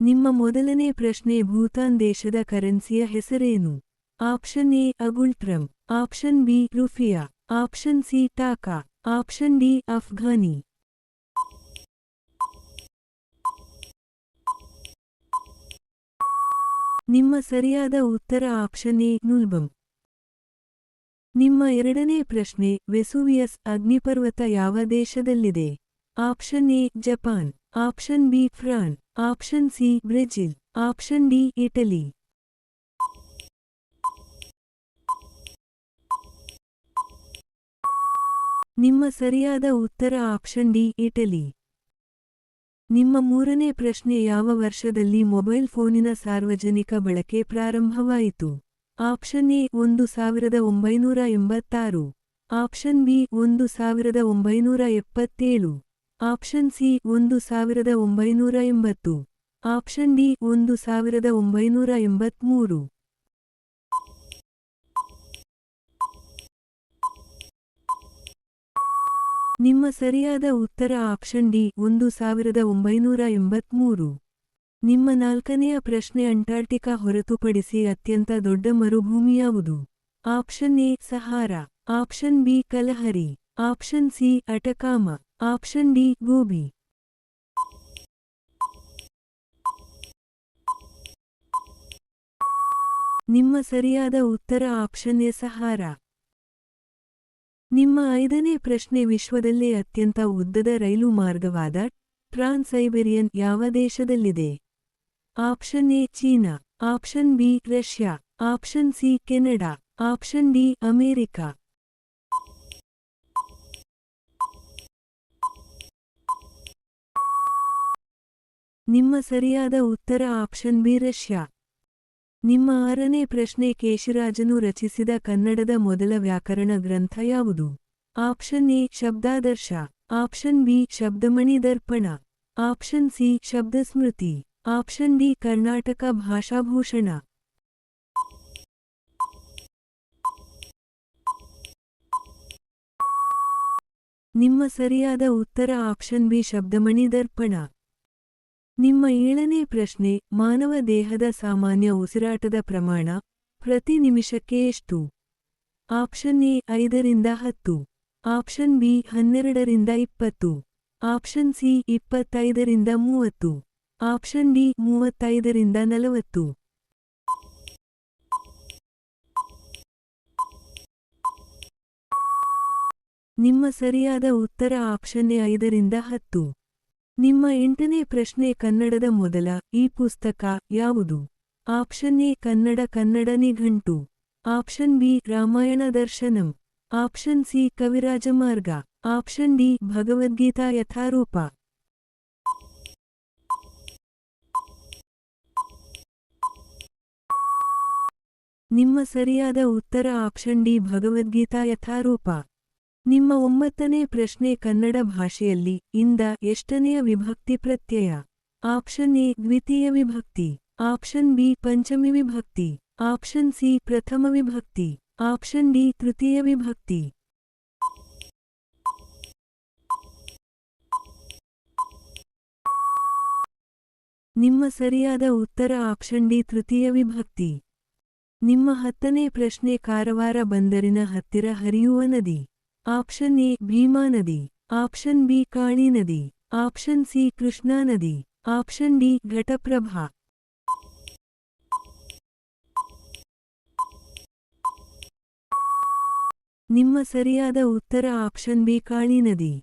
ನಿಮ್ಮ ಮೊದಲನೇ ಪ್ರಶ್ನೆ ಭೂತಾನ್ ದೇಶದ ಕರೆನ್ಸಿಯ ಹೆಸರೇನು? Option A ngultrum, option B rufiyaa, option C taka, option D afghani. ನಿಮ್ಮ ಸರಿಯಾದ ಉತ್ತರ ಆಪ್ಷನ್ ಎ ನುಲ್ಬಮ್. ನಿಮ್ಮ ಎರಡನೇ ಪ್ರಶ್ನೆ ವೆಸುವಿಯಸ್ ಅಗ್ನಿಪರ್ವತ ಯಾವ ದೇಶದಲ್ಲಿದೆ? Option A Japan, option B France, option C Brazil, option D Italy. ನಿಮ್ಮ ಸರಿಯಾದ ಉತ್ತರ ಆಪ್ಷನ್ ಡಿ ಇಟಲಿ. ನಿಮ್ಮ ಮೂರನೇ ಪ್ರಶ್ನೆ ಯಾವ ವರ್ಷದಲ್ಲಿ ಮೊಬೈಲ್ ಫೋನಿನ ಸಾರ್ವಜನಿಕ ಬಳಕೆ ಪ್ರಾರಂಭವಾಯಿತು? Option A 1986, option B 1977, option C 1980, option D 1983. ನಿಮ್ಮ ಸರಿಯಾದ ಉತ್ತರ ಆಪ್ಷನ್ ಡಿ 1983. ನಿಮ್ಮ ನಾಲ್ಕನೆಯ ಪ್ರಶ್ನೆ ಅಂಟಾರ್ಟಿಕಾ ಹೊರತುಪಡಿಸಿ ಅತ್ಯಂತ ದೊಡ್ಡ ಮರುಭೂಮಿ ಯಾವುದು? Option A Sahara, option B Kalahari, option C Atacama, option D Gobi. ನಿಮ್ಮ ಸರಿಯಾದ ಉತ್ತರ ಆಪ್ಷನ್ ಎ ಸಹಾರಾ. ನಿಮ್ಮ ಐದನೇ ಪ್ರಶ್ನೆ ವಿಶ್ವದಲ್ಲೇ ಅತ್ಯಂತ ಉದ್ದದ ರೈಲು ಮಾರ್ಗವಾದ ಟ್ರಾನ್ಸ್ ಸೈಬೇರಿಯನ್ ಯಾವ ದೇಶದಲ್ಲಿದೆ? Option A China, option B Russia, option C Canada, option D America. ನಿಮ್ಮ ಸರಿಯಾದ ಉತ್ತರ ಆಪ್ಷನ್ ಬಿ ರಷ್ಯಾ. ನಿಮ್ಮ ಆರನೇ ಪ್ರಶ್ನೆ ಕೇಶಿರಾಜನು ರಚಿಸಿದ ಕನ್ನಡದ ಮೊದಲ ವ್ಯಾಕರಣ ಗ್ರಂಥ ಯಾವುದು? Option A Shabdadarsha, option B Shabdamani Darpana, option C Shabdasmriti, option D Karnataka Bhashabhushana. ನಿಮ್ಮ ಸರಿಯಾದ ಉತ್ತರ ಆಪ್ಷನ್ ಬಿ ಶಬ್ದಮಣಿ ದರ್ಪಣ. ನಿಮ್ಮ ಏಳನೇ ಪ್ರಶ್ನೆ ಮಾನವ ದೇಹದ ಸಾಮಾನ್ಯ ಉಸಿರಾಟದ ಪ್ರಮಾಣ ಪ್ರತಿ ನಿಮಿಷಕ್ಕೆ ಎಷ್ಟು? ಆಪ್ಷನ್ ಎ 5ರಿಂದ 10, ಆಪ್ಷನ್ ಬಿ 12ರಿಂದ 20, ಆಪ್ಷನ್ ಸಿ 25ರಿಂದ 30, ಆಪ್ಷನ್ ಡಿ 35ರಿಂದ 40. ನಿಮ್ಮ ಸರಿಯಾದ ಉತ್ತರ ಆಪ್ಷನ್ ಎ 5ರಿಂದ 10. ನಿಮ್ಮ ಎಂಟನೇ ಪ್ರಶ್ನೆ ಕನ್ನಡದ ಮೊದಲ ಈ ಪುಸ್ತಕ ಯಾವುದು? Option A Kannada Nighantu, option B Ramayana Darshanam, option C Kavirajamarga, option D Bhagavadgita Yatharupa. ನಿಮ್ಮ ಸರಿಯಾದ ಉತ್ತರ ಆಪ್ಷನ್ ಡಿ ಭಗವದ್ಗೀತಾ ಯಥಾರೂಪ. ನಿಮ್ಮ ಒಂಬತ್ತನೇ ಪ್ರಶ್ನೆ ಕನ್ನಡ ಭಾಷೆಯಲ್ಲಿ ಇಂದ ಎಷ್ಟನೆಯ ವಿಭಕ್ತಿ ಪ್ರತ್ಯಯ? ಆಪ್ಷನ್ ಎ ದ್ವಿತೀಯ ವಿಭಕ್ತಿ, ಆಪ್ಷನ್ ಬಿ ಪಂಚಮಿ ವಿಭಕ್ತಿ, ಆಪ್ಷನ್ ಸಿ ಪ್ರಥಮ ವಿಭಕ್ತಿ, ಆಪ್ಷನ್ ಡಿ ತೃತೀಯ ವಿಭಕ್ತಿ. ನಿಮ್ಮ ಸರಿಯಾದ ಉತ್ತರ ಆಪ್ಷನ್ ಡಿ ತೃತೀಯ ವಿಭಕ್ತಿ. ನಿಮ್ಮ ಹತ್ತನೇ ಪ್ರಶ್ನೆ ಕಾರವಾರ ಬಂದರಿನ ಹತ್ತಿರ ಹರಿಯುವ ನದಿ? ಆಪ್ಷನ್ ಎ ಭೀಮಾ ನದಿ, ಆಪ್ಷನ್ ಬಿ ಕಾಳಿ ನದಿ, ಆಪ್ಷನ್ ಸಿ ಕೃಷ್ಣಾ ನದಿ, ಆಪ್ಷನ್ ಡಿ ಘಟಪ್ರಭಾ. ನಿಮ್ಮ ಸರಿಯಾದ ಉತ್ತರ ಆಪ್ಷನ್ ಬಿ ಕಾಳಿ ನದಿ.